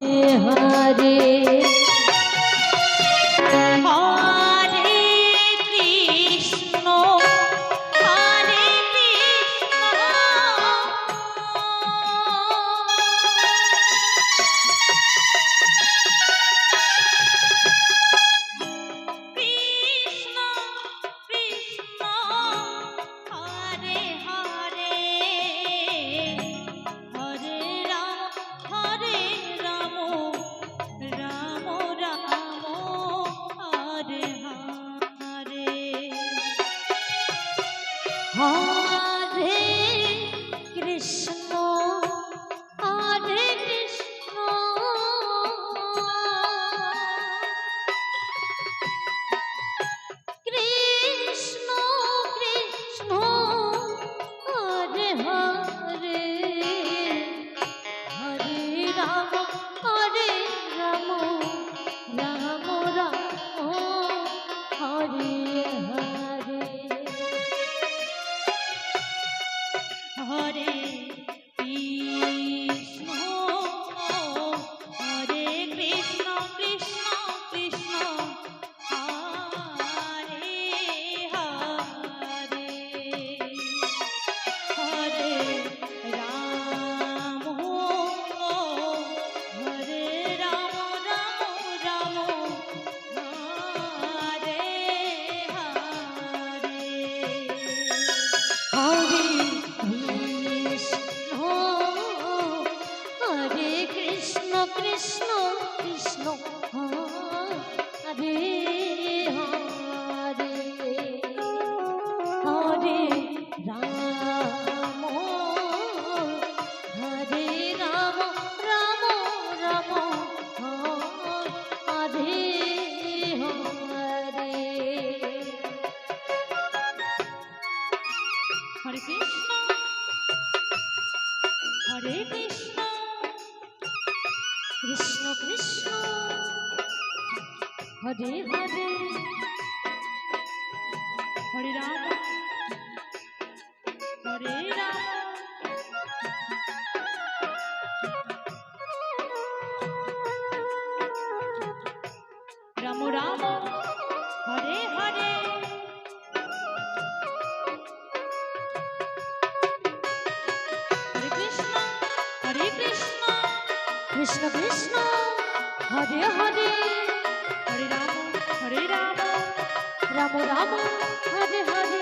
Hare Hare Krishna Hare Krishna Krishna Krishna Hare Hare Hare Ram Ram Ram Hare Hare Hare Krishna Hare Krishna Krishna Krishna Hare Hare Hare Ram Hare Ram Ram Hare Hare Krishna Krishna Krishna Hare Hare Hare Ram Hare Ram Ram Ram Hare Hare Hare Krishna Hare Krishna Krishna Krishna Hare Hare Hare Ram Hare Ram Ram Ram Hare Hare Hare Krishna Krishna Krishna Hare Hare Hare Ram Ram Ram Hare Hare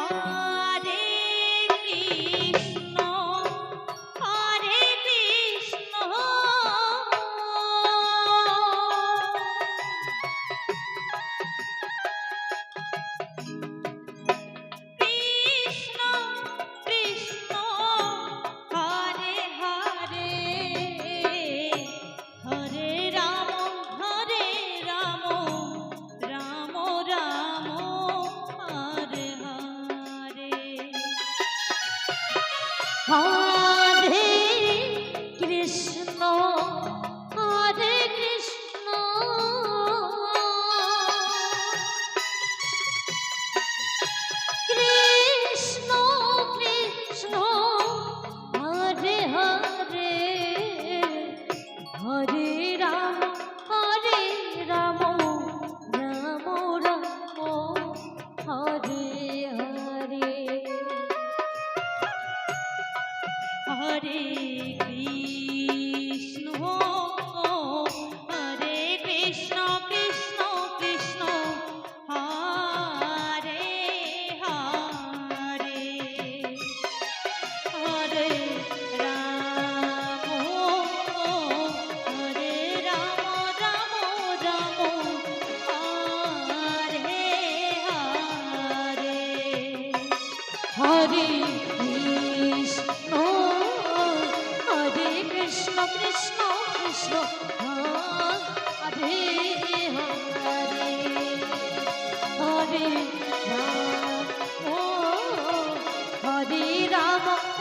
Hare Krishna Hare Krishna Krishna Krishna Hare Hare Hare Ram Ram Ram Hare Hare Hare Krishna Krishna Krishna Hare Hare Hare Ram Ram Ram Hare Hare Hare Krishna Krishna Krishna Krishna Hare Hare Hare Ram